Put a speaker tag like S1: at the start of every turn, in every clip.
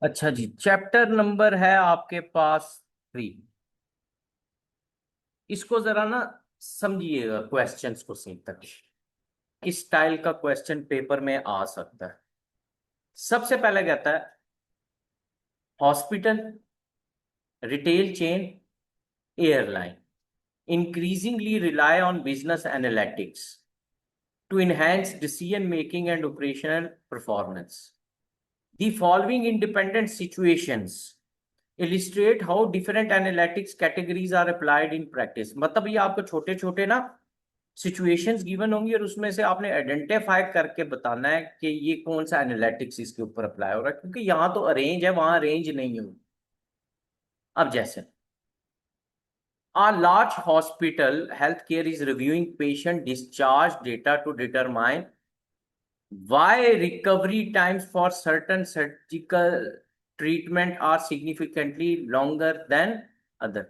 S1: अच्छा जी, chapter number है आपके पास 3। इसको जरा ना समझिएगा, क्वेश्चंस को सही तक। इस स्टाइल का क्वेश्चन पेपर में आ सकता है। सबसे पहले कहता है hospital, retail chain, airline increasingly rely on business analytics to enhance decision making and operational performance. The following independent situations illustrate how different analytics categories are applied in practice। मतलब ये आपको छोटे छोटे ना सिचुएशंस गिवन होंगी और उसमें से आपने आइडेंटिफाई करके बताना है कि ये कौन सा एनालिटिक्स इसके ऊपर अप्लाई हो रहा है, क्योंकि यहाँ तो अरेंज है, वहां अरेंज नहीं होगी। अब जैसे a large hospital healthcare is reviewing patient discharge data to determine why recovery times for certain surgical treatment are significantly longer than other।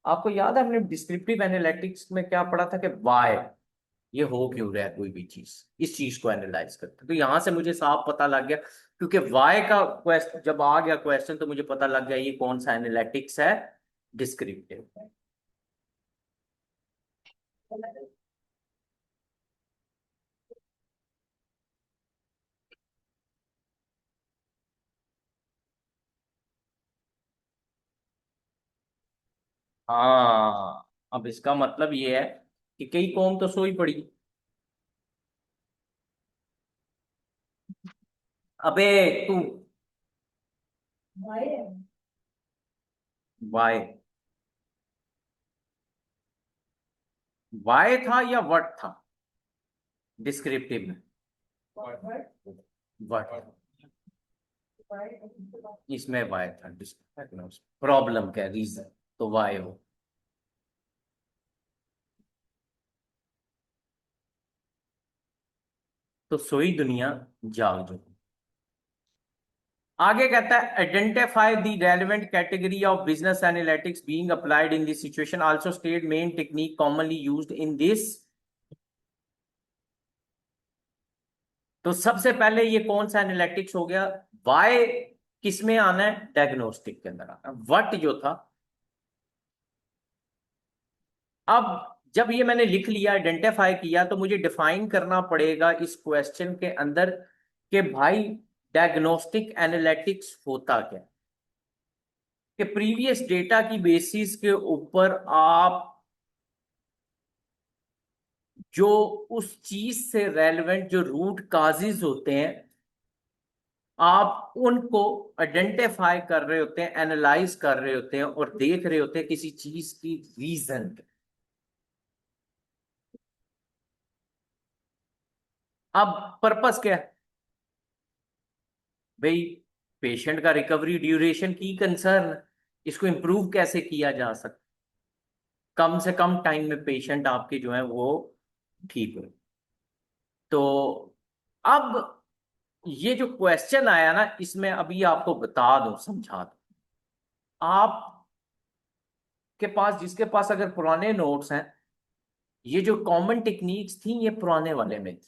S1: आपको याद है हमने डिस्क्रिप्टिव एनालिटिक्स में क्या पढ़ा था कि वाई ये हो क्यों रहा है, कोई भी चीज इस चीज को एनालाइज करते, तो यहां से मुझे साफ पता लग गया, क्योंकि वाई का क्वेश्चन जब आ गया क्वेश्चन तो मुझे पता लग गया ये कौन सा एनालिटिक्स है, डिस्क्रिप्टिव। हाँ, अब इसका मतलब ये है कि कई कौम तो सोई पड़ी। अबे तू वाई, वाई था या वट था डिस्क्रिप्टिव में? वट, इसमें वाई था डिस्क्रिप्टिव, प्रॉब्लम क्या रीजन, तो वाई हो। तो सोई दुनिया जाग जो। आगे कहता है identify the relevant category of business analytics being applied in this situation, also state main technique commonly used in this. तो सबसे पहले ये कौन सा एनालिटिक्स हो गया, वाई किस में आना है, डायग्नोस्टिक के अंदर आना। वट जो था, अब जब ये मैंने लिख लिया आइडेंटिफाई किया तो मुझे डिफाइन करना पड़ेगा इस क्वेश्चन के अंदर कि भाई डायग्नोस्टिक एनालिटिक्स होता क्या, कि प्रीवियस डेटा की बेसिस के ऊपर आप जो उस चीज से रेलेवेंट जो रूट काजेज होते हैं आप उनको आइडेंटिफाई कर रहे होते हैं, एनालाइज कर रहे होते हैं और देख रहे होते हैं किसी चीज की रीजन। अब पर्पस क्या है भाई, पेशेंट का रिकवरी ड्यूरेशन की कंसर्न, इसको इंप्रूव कैसे किया जा सकता, कम से कम टाइम में पेशेंट आपके जो है वो ठीक हो। तो अब ये जो क्वेश्चन आया ना, इसमें अभी आपको बता दो, समझा दो, आपके पास जिसके पास अगर पुराने नोट्स हैं, ये जो कॉमन टेक्निक्स थी ये पुराने वाले में थी,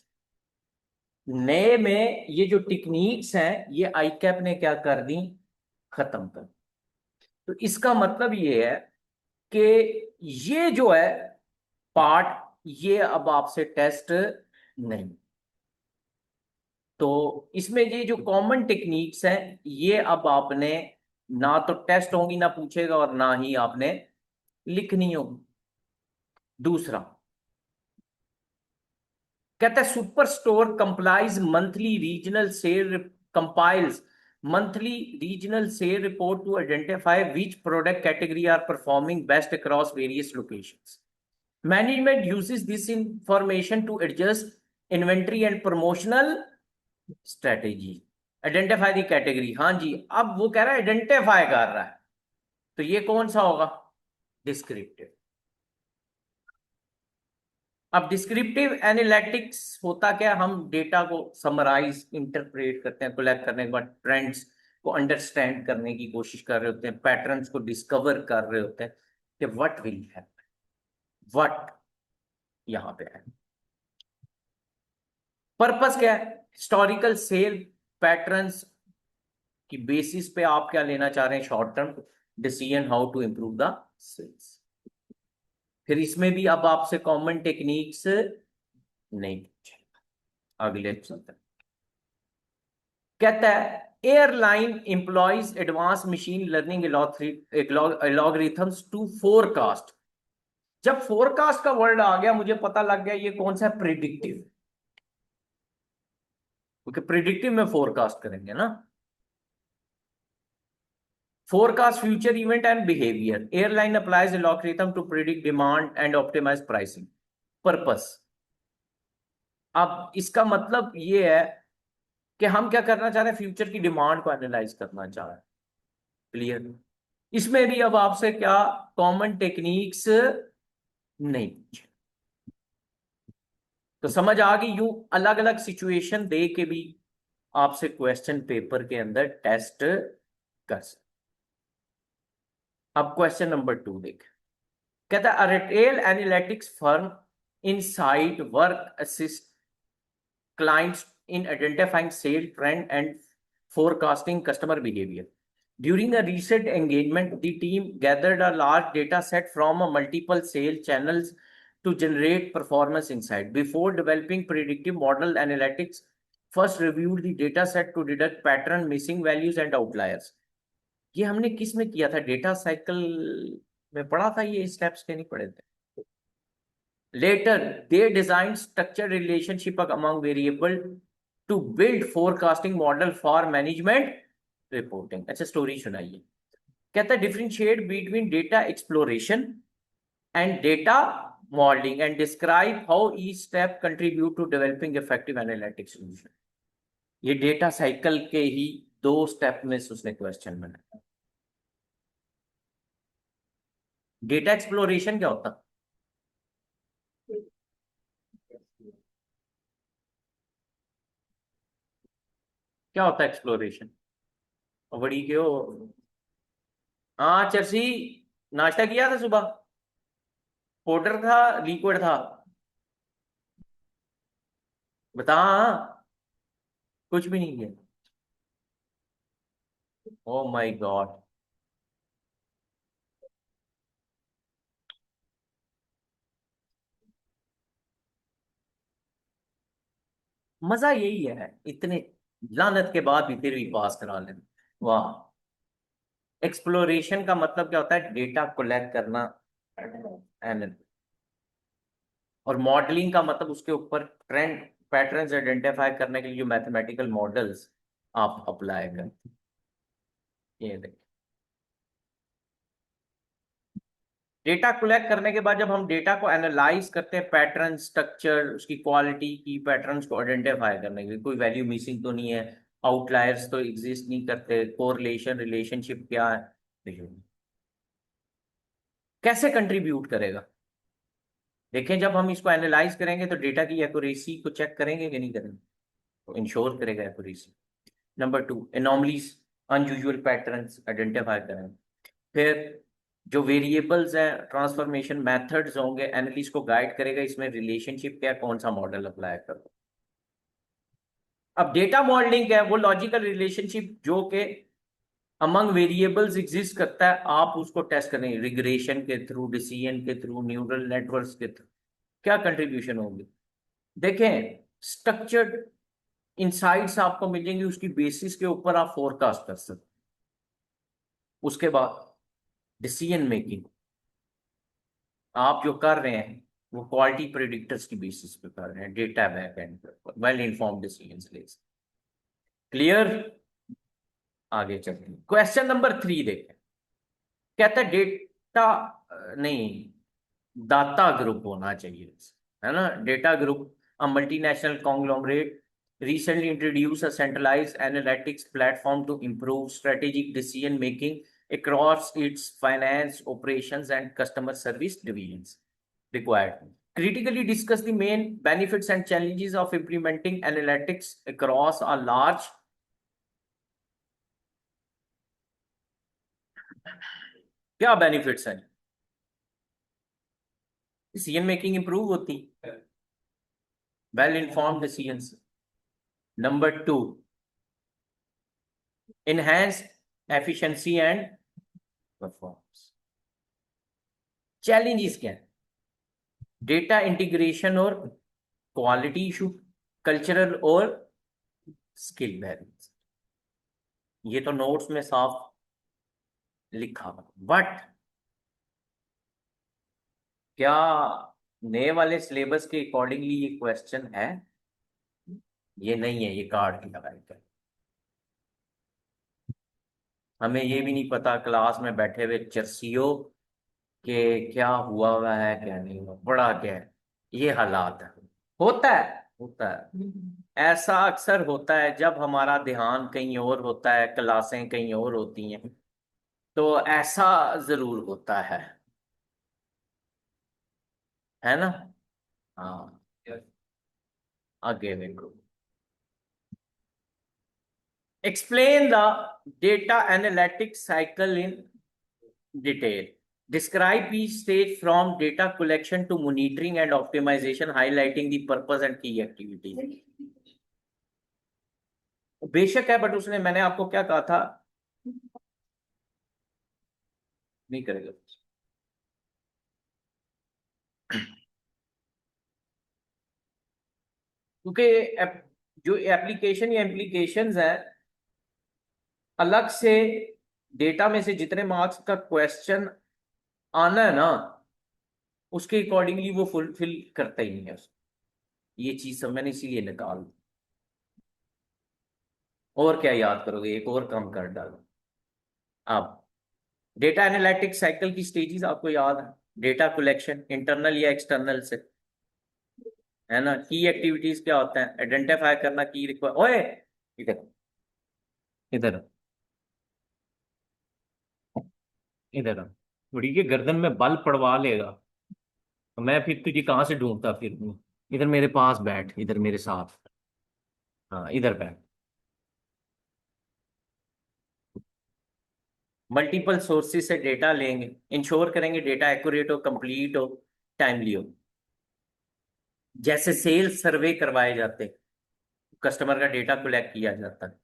S1: नए में ये जो टेक्निक्स हैं ये आईकैप ने क्या कर दी, खत्म कर। तो इसका मतलब ये है कि ये जो है पार्ट, ये अब आपसे टेस्ट नहीं। तो इसमें ये जो कॉमन टेक्निक्स हैं ये अब आपने ना तो टेस्ट होंगी, ना पूछेगा और ना ही आपने लिखनी होगी। दूसरा कहता है super store complies monthly regional sale, compiles monthly regional sale report to identify which product category are performing best across various locations. Management uses this information to adjust inventory and promotional strategy. Identify the category, हाँ जी, अब वो कह रहा है identify कर रहा है, तो ये कौन सा होगा, डिस्क्रिप्टिव। अब डिस्क्रिप्टिव एनालिटिक्स होता क्या, हम डेटा को समराइज इंटरप्रेट करते हैं, कलेक्ट करने के बाद ट्रेंड्स को अंडरस्टैंड करने की कोशिश कर रहे होते हैं, पैटर्न्स को डिस्कवर कर रहे होते हैं कि व्हाट विल हैपन, व्हाट यहां पे है। पर्पस क्या है, हिस्टोरिकल सेल पैटर्न्स कि बेसिस पे आप क्या लेना चाह रहे हैं, short term decision how to improve the sales. फिर इसमें भी अब आपसे कॉमन टेक्निक्स नहीं पूछे। अगले चलते हैं। कहता है airline employs advance machine learning algorithms to forecast. जब फोरकास्ट का वर्ड आ गया मुझे पता लग गया ये कौन सा प्रिडिक्टिव, क्योंकि प्रिडिक्टिव में फोरकास्ट करेंगे ना। Forecast future event and behaviour, airline applies algorithm to predict demand and optimise pricing. Purpose, अब इसका मतलब ये है कि हम क्या करना चाह रहे हैं, फ्यूचर की डिमांड को एनालाइज करना चाह रहे हैं। क्लियर। इसमें भी अब आपसे क्या कॉमन टेक्निक्स नहीं पूछे, तो समझ आ गई। यूं अलग अलग सिचुएशन दे के भी आपसे क्वेश्चन पेपर के अंदर टेस्ट कर सकते। अब क्वेश्चन नंबर 2 देख। कहता है retail analytics firm insight work assist clients in identifying sale trend and forecasting customer behavior. During a recent engagement, the team gathered a large data set from multiple sales channels to generate performance insight. Before developing predictive model analytics, first reviewed the data set to detect pattern, missing values and outliers. ये हमने किस में किया था, data cycle में पढ़ा था, ये स्टेप्स के नहीं पढ़े थे। Later, they designed structured relationship among variable to build forecasting model for management reporting. अच्छा स्टोरी सुनाइए। कहता है differentiate between data exploration and data modeling and describe how each step contribute to developing effective analytics solution. ये data cycle के ही 2 step में से उसने question बनाया। डेटा एक्सप्लोरेशन क्या होता, क्या होता है एक्सप्लोरेशन? बड़ी क्यों? हाँ चर्सी, नाश्ता किया था सुबह? पाउडर था, लिक्विड था? बता हाँ। कुछ भी नहीं किया? Oh my God. मजा यही है, इतने लानत के बाद भी फिर भी पास करा लेना। वाह। एक्सप्लोरेशन का मतलब क्या होता है, डेटा कलेक्ट करना एंड, और मॉडलिंग का मतलब उसके ऊपर ट्रेंड पैटर्न्स आइडेंटिफाई करने के लिए जो मैथमेटिकल मॉडल्स आप अप्लाई करते हैं। ये देखिए, डेटा कलेक्ट करने के बाद जब हम डेटा को एनालाइज करते हैं, पैटर्न स्ट्रक्चर उसकी क्वालिटी की पैटर्न्स को आइडेंटिफाई करने के लिए, कोई वैल्यू मिसिंग तो नहीं है, आउटलायर्स तो एग्जिस्ट नहीं करते, कोरिलेशन रिलेशनशिप क्या है, देखिए कैसे कंट्रीब्यूट करेगा। देखें जब हम इसको एनालाइज करेंगे तो डेटा की एक्यूरेसी को चेक करेंगे कि नहीं करेंगे, तो इंश्योर करेगा accuracy. Number 2, anomalies unusual patterns identify करेंगे। फिर जो वेरिएबल्स हैं, ट्रांसफॉर्मेशन मेथड्स होंगे, एनालिस्ट को गाइड करेगा इसमें रिलेशनशिप क्या, कौन सा मॉडल अप्लाई करो। अब डेटा मॉडलिंग क्या है, वो लॉजिकल रिलेशनशिप जो के अमंग वेरिएबल्स एग्जिस्ट करता है, आप उसको टेस्ट करेंगे रिग्रेशन के थ्रू, डिसीजन के थ्रू, न्यूरल नेटवर्क्स के थ्रू, क्या कंट्रीब्यूशन होगी। देखें स्ट्रक्चर्ड इनसाइट्स आपको मिल जाएंगी, उसकी बेसिस के ऊपर आप फोरकास्ट कर सकते। उसके बाद डिसीजन मेकिंग आप जो कर रहे हैं वो क्वालिटी प्रेडिक्टर्स की बेसिस पे कर रहे हैं, data back and well informed decisions ले। क्लियर। आगे चलते हैं, क्वेश्चन नंबर 3 देखें। कहता है डेटा नहीं, दाता ग्रुप होना चाहिए, है ना। Data group a multinational conglomerate recently introduced a centralized analytics platform to improve strategic decision making across its finance, operations, and customer service divisions. Required. Critically discuss the main benefits and challenges of implementing analytics across a large. क्या benefits हैं? Decision making improve होती, well informed decisions. Number 2, enhance efficiency and performance। Challenges क्या है? Data integration और quality issue, cultural और skill barriers. ये तो notes में साफ लिखा, बट क्या नए वाले सिलेबस के अकॉर्डिंगली ये क्वेश्चन है? ये नहीं है, ये कार्ड की लगाई है। हमें ये भी नहीं पता क्लास में बैठे हुए चर्सियों के क्या हुआ है क्या नहीं हुआ, बड़ा क्या है, ये हालात है। होता है, होता है। ऐसा अक्सर होता है जब हमारा ध्यान कहीं और होता है, क्लासें कहीं और होती हैं, तो ऐसा जरूर होता है ना? हाँ, आगे देखो। Explain the data analytics cycle in detail. Describe each stage from data collection to monitoring and optimization, highlighting the purpose and key activities. बेशक है, बट उसने, मैंने आपको क्या कहा था, नहीं करेगा। क्योंकि जो एप्लीकेशन या एप्लीकेशंस है, अलग से डेटा में से जितने मार्क्स का क्वेश्चन आना है ना, उसके अकॉर्डिंगली वो फुलफिल करता ही नहीं है उसको। ये चीज सब मैंने इसीलिए निकाल दी। और क्या याद करोगे, एक और कम कर डालो। अब डेटा एनालिटिक्स साइकिल की स्टेजेस आपको याद है? डेटा कलेक्शन इंटरनल या एक्सटर्नल से, है ना? की एक्टिविटीज क्या होता है? आइडेंटिफाई करना की रिक्वायर, ओए इधर, इधर, इधर थोड़ी के गर्दन में बल पड़वा लेगा तो मैं फिर तुझे कहाँ से ढूंढता फिर? इधर मेरे पास बैठ, इधर मेरे साथ। हाँ, इधर बैठ। मल्टीपल सोर्सेज से डेटा लेंगे, इंश्योर करेंगे डेटा एक्यूरेट हो, कंप्लीट हो, टाइमली हो। जैसे सेल्स सर्वे करवाए जाते, कस्टमर का डेटा कलेक्ट किया जाता है।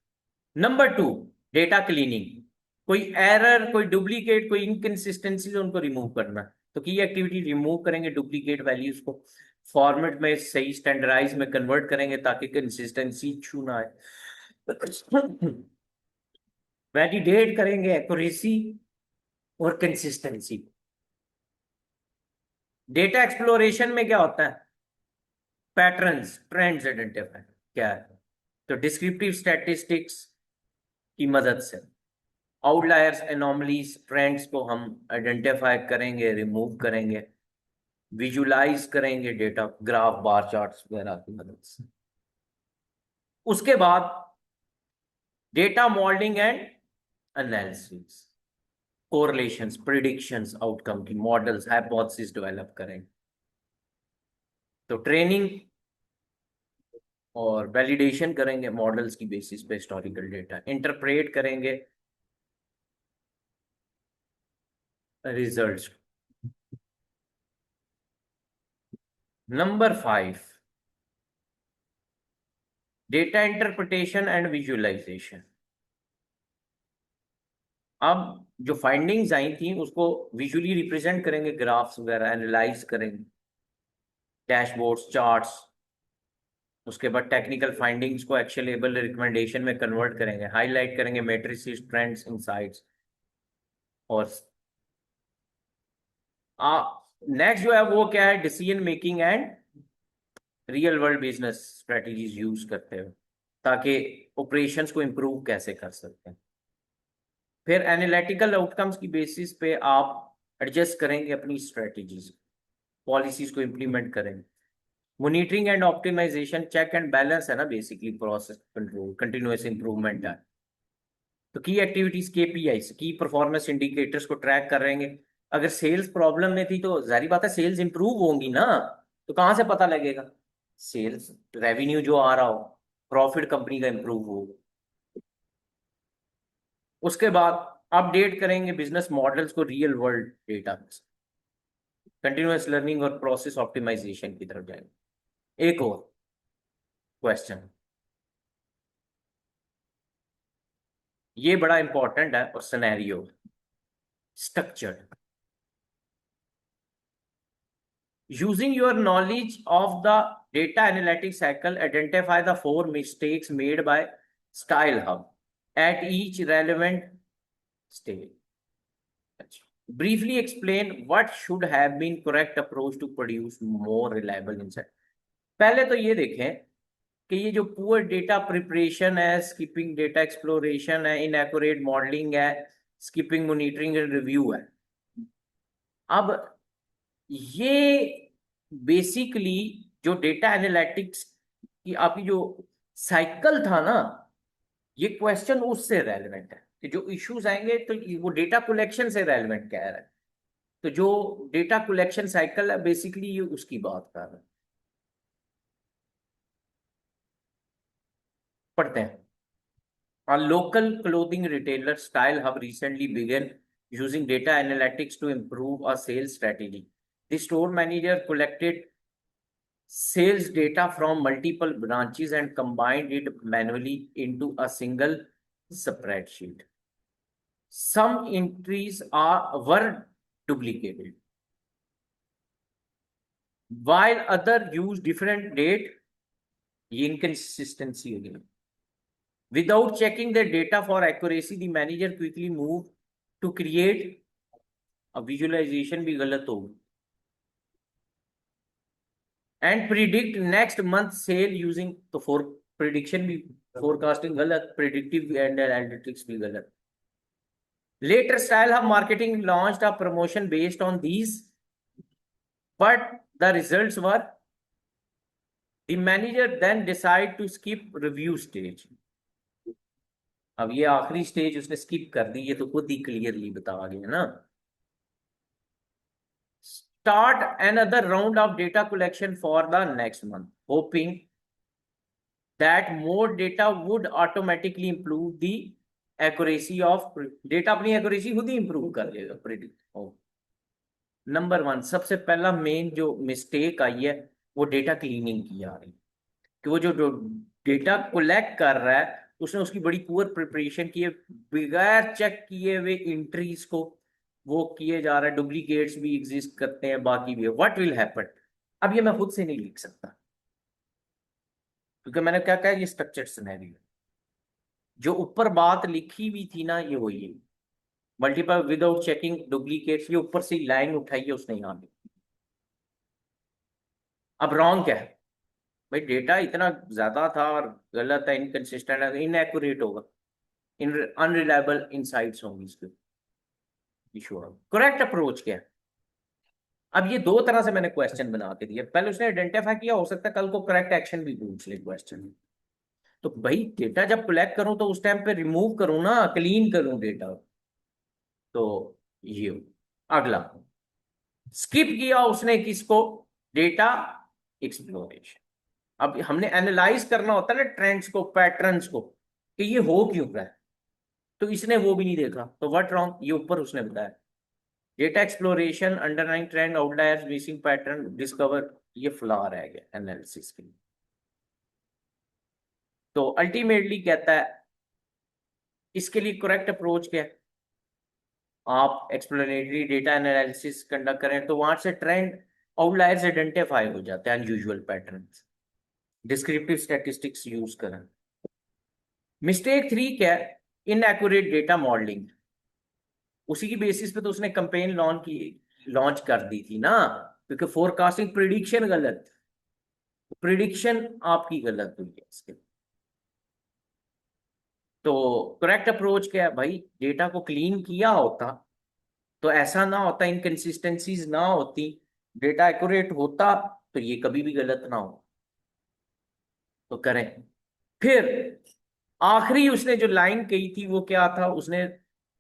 S1: Number two, data cleaning. कोई एरर, कोई डुप्लीकेट, कोई इनकंसिस्टेंसी, उनको रिमूव करना। तो की एक्टिविटी रिमूव करेंगे डुप्लीकेट वैल्यूज को, फॉर्मेट में सही स्टैंडर्डाइज में कन्वर्ट करेंगे ताकि कंसिस्टेंसी इशू ना आए। वैलिडेट करेंगे एक्यूरेसी और कंसिस्टेंसी। डेटा एक्सप्लोरेशन में क्या होता है? पैटर्न्स, ट्रेंड्स आइडेंटिफाई क्या है, तो डिस्क्रिप्टिव स्टैटिस्टिक्स की मदद से आउटलायर्स, एनोमलीज, ट्रेंड्स को हम आइडेंटिफाई करेंगे, रिमूव करेंगे, विजुलाइज करेंगे डेटा, ग्राफ, बार चार्ट्स वगैरह की मदद से। उसके बाद data modelling and analysis, correlations, predictions, outcome की मॉडल्स, हाइपोथेसिस डेवलप करेंगे। तो ट्रेनिंग और वैलिडेशन करेंगे मॉडल्स की बेसिस पे हिस्टोरिकल डेटा, इंटरप्रेट करेंगे results. Number 5, data interpretation and visualisation. अब जो फाइंडिंग्स आई थी उसको विजुअली रिप्रेजेंट करेंगे, ग्राफ्स वगैरह एनालाइज करेंगे, डैशबोर्ड्स, चार्ट्स। उसके बाद टेक्निकल फाइंडिंग्स को एक्शनेबल रिकमेंडेशन में कन्वर्ट करेंगे, हाईलाइट करेंगे मैट्रिसेस, ट्रेंड्स, इनसाइट्स। और नेक्स्ट जो है वो क्या है? Decision making and real world business strategies use करते हैं ताकि ऑपरेशंस को इम्प्रूव कैसे कर सकते हैं। फिर एनालिटिकल आउटकम्स की बेसिस पे आप एडजस्ट करेंगे अपनी स्ट्रेटजीज, पॉलिसीज को इम्प्लीमेंट करेंगे। Monitoring and optimisation, check and balance है ना, basically process control, continuous improvement है। तो key activities, KPI, key performance indicators को ट्रैक करेंगे। अगर सेल्स प्रॉब्लम में थी तो जारी बात है सेल्स इंप्रूव होंगी ना, तो कहाँ से पता लगेगा? सेल्स रेवेन्यू जो आ रहा हो, प्रॉफिट कंपनी का इंप्रूव हो। उसके बाद अपडेट करेंगे बिजनेस मॉडल्स को real world data, continuous learning और प्रोसेस ऑप्टिमाइजेशन की तरफ जाएंगे। एक और क्वेश्चन, ये बड़ा इंपॉर्टेंट है। और scenario structured, using your knowledge of the data analytics cycle, identify the 4 mistakes made by Style Hub at each relevant stage. Briefly explain what should have been correct approach to produce more reliable insight. पहले तो ये देखें कि ये जो poor data preparation है, skipping data exploration है, inaccurate modelling है, स्किपिंग मॉनिटरिंग एंड रिव्यू है। अब ये बेसिकली जो डेटा एनालिटिक्स की आपकी जो साइकिल था ना, ये क्वेश्चन उससे रेलेवेंट है कि जो इश्यूज आएंगे तो वो डेटा कलेक्शन से रेलेवेंट कह रहा है। तो जो डेटा कलेक्शन साइकिल है बेसिकली ये उसकी बात कर रहा है। पढ़ते हैं। A local clothing retailer Style Hub recently began using data analytics to improve a sales strategy. The store manager collected sales data from multiple branches and combined it manually into a single spreadsheet. Some entries were duplicated, while other used different date. Inconsistency again. Without checking the data for accuracy, the manager quickly moved to create a visualization भी गलत होगी and predict next month sale using तो for prediction भी forecasting गलत, predictive and analytics भी गलत. Later, Style Hub Marketing launched a promotion based on these, but the results were the manager then decided to skip review stage. अब ये आखिरी stage उसने skip कर दी, ये तो खुद ही क्लियरली बता गया ना. Start another round of data collection for the next month, hoping that more data would automatically improve the accuracy of data. अपनी accuracy खुद ही improve कर लेगा predict. नंबर 1 सबसे पहला मेन जो मिस्टेक आई है वो डेटा क्लीनिंग की आ रही, कि वो जो डेटा कलेक्ट कर रहा है उसने उसकी बड़ी पुअर प्रिपरेशन की है, बगैर चेक किए हुए एंट्रीज को वो किए जा रहा है, डुप्लीकेट्स भी एग्जिस्ट करते हैं, बाकी भी है. What will happen? अब ये मैं खुद से नहीं लिख सकता क्योंकि मैंने क्या कहा, ये स्ट्रक्चर्ड सिनेरियो. जो ऊपर बात लिखी हुई थी ना, ये वही है. मल्टीपल विदाउट चेकिंग डुप्लीकेट्स, ये ऊपर से लाइन उठाई है उसने यहाँ पे. अब रॉन्ग क्या है भाई? डेटा इतना ज्यादा था और गलत है, इनकंसिस्टेंट है, इनएक्यूरेट होगा, इन अनरिलायबल इनसाइट्स होंगे इसके. इशू करेक्ट अप्रोच क्या है? अब ये दो तरह से मैंने क्वेश्चन बना के दिया. पहले उसने आइडेंटिफाई किया, हो सकता है कल को करेक्ट एक्शन भी पूछ ले क्वेश्चन. तो भाई डेटा जब कलेक्ट करूं तो उस टाइम पे रिमूव करूं ना, क्लीन करूं डेटा. तो ये अगला स्किप किया उसने किसको? Data exploration. अब हमने एनालाइज करना होता है ना ट्रेंड्स को, पैटर्न्स को, कि ये हो क्यों रहा है. तो इसने वो भी नहीं देखा, तो व्हाट रॉन्ग, ये ऊपर उसने बताया. Data exploration, underlying trend, outliers, missing pattern discover, ये फ्लॉ रह गया एनालिसिस के लिए. तो अल्टीमेटली कहता है इसके लिए करेक्ट अप्रोच क्या है? आप एक्सप्लेनेटरी डेटा एनालिसिस कंडक्ट करें तो वहां से ट्रेंड, आउटलायर्स आइडेंटिफाई हो जाते हैं, unusual patterns. Descriptive statistics use करें. मिस्टेक 3 क्या है? Inaccurate data modelling. उसी की बेसिस पे तो उसने कैंपेन लॉन्च कर दी थी ना, क्योंकि फोरकास्टिंग प्रिडिक्शन गलत, प्रिडिक्शन आपकी गलत हुई है इसके. तो करेक्ट अप्रोच क्या है भाई? डेटा को क्लीन किया होता तो ऐसा ना होता, इनकंसिस्टेंसीज ना होती, डेटा एक्यूरेट होता तो ये कभी भी गलत ना हो. तो करें. फिर आखिरी उसने जो लाइन कही थी वो क्या था? उसने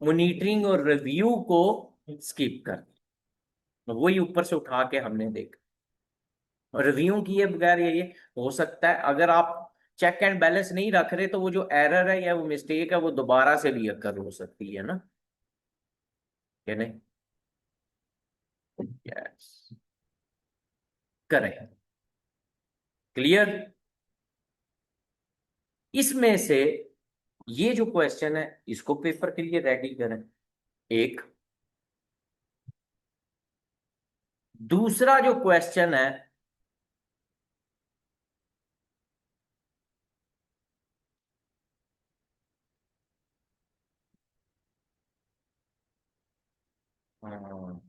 S1: मॉनिटरिंग और रिव्यू को स्किप कर दिया. तो वही ऊपर से उठा के हमने देखा. रिव्यू किए बगैर ये हो सकता है, अगर आप चेक एंड बैलेंस नहीं रख रहे तो वो जो एरर है या वो मिस्टेक है वो दोबारा से भी अकर हो सकती है ना, क्या नहीं? यस. करें. क्लियर? इसमें से ये जो क्वेश्चन है इसको पेपर के लिए रेडी करें, एक। दूसरा जो क्वेश्चन है, हाँ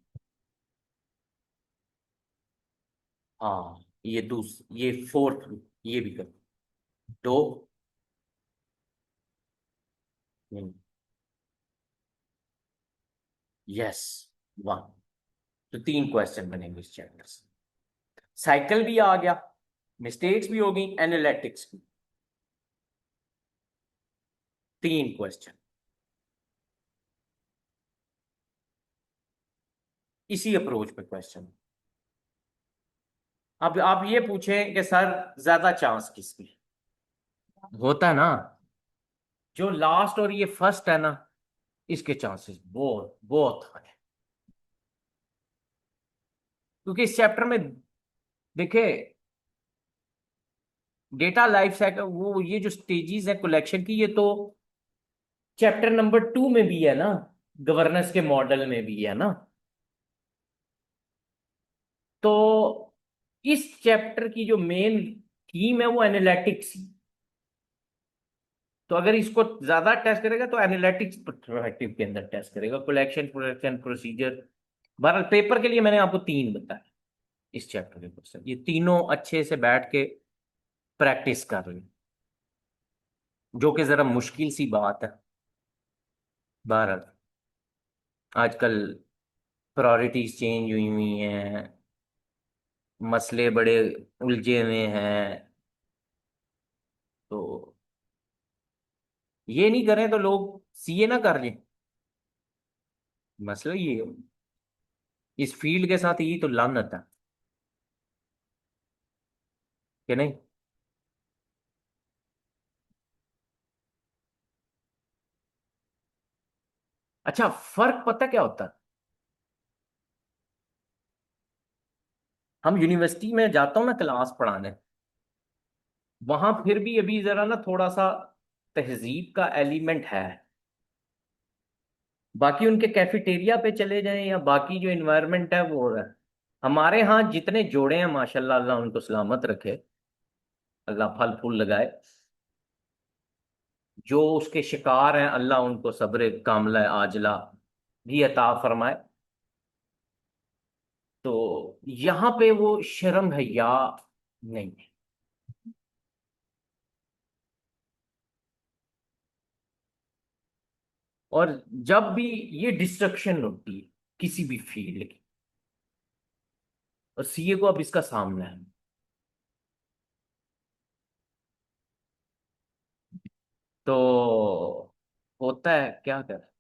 S1: हाँ, ये फोर्थ, ये भी कर दो। Yes, one. तो तीन क्वेश्चन बनेंगे इस चैप्टर से। साइकिल भी आ गया, मिस्टेक्स भी होगी, एनालिटिक्स भी। तीन क्वेश्चन इसी अप्रोच पे क्वेश्चन। अब आप ये पूछें कि सर ज्यादा चांस किसकी होता है ना, जो लास्ट और ये फर्स्ट है ना, इसके चांसेस बहुत बहुत है। क्योंकि इस चैप्टर में देखिए, डेटा लाइफ साइकिल, वो ये जो स्टेजेस है कलेक्शन की, ये तो चैप्टर नंबर 2 में भी है ना, गवर्नेंस के मॉडल में भी है ना। तो इस चैप्टर की जो मेन थीम है वो एनालिटिक्स। तो अगर इसको ज्यादा टेस्ट करेगा तो एनालिटिक्स पर्सपेक्टिव के अंदर टेस्ट करेगा, कलेक्शन, प्रोडक्शन, प्रोसीजर। बहरहाल पेपर के लिए मैंने आपको तीन बताया इस चैप्टर के क्वेश्चन, ये तीनों अच्छे से बैठ के प्रैक्टिस कर रही, जो कि जरा मुश्किल सी बात है। बहरहाल आजकल प्रायोरिटीज चेंज हुई हुई हैं, मसले बड़े उलझे हुए हैं। तो ये नहीं करें तो लोग सीए ना कर लें। मसला ये है, इस फील्ड के साथ यही तो लानत है, कि नहीं? अच्छा, फर्क पता क्या होता है? हम यूनिवर्सिटी में जाता हूँ ना क्लास पढ़ाने, वहां फिर भी अभी जरा ना थोड़ा सा तहजीब का एलिमेंट है। बाकी उनके कैफेटेरिया पे चले जाएं या बाकी जो इन्वायरमेंट है वो है। हमारे यहाँ जितने जोड़े हैं माशाल्लाह, अल्लाह उनको सलामत रखे, अल्लाह फल फूल लगाए। जो उसके शिकार हैं, अल्लाह उनको सब्र कामला आजला भी अता फरमाए। तो यहाँ पे वो शर्म है या नहीं है। और जब भी ये डिस्ट्रक्शन होती है किसी भी फील्ड की, और सीए को अब इसका सामना है, तो होता है क्या कर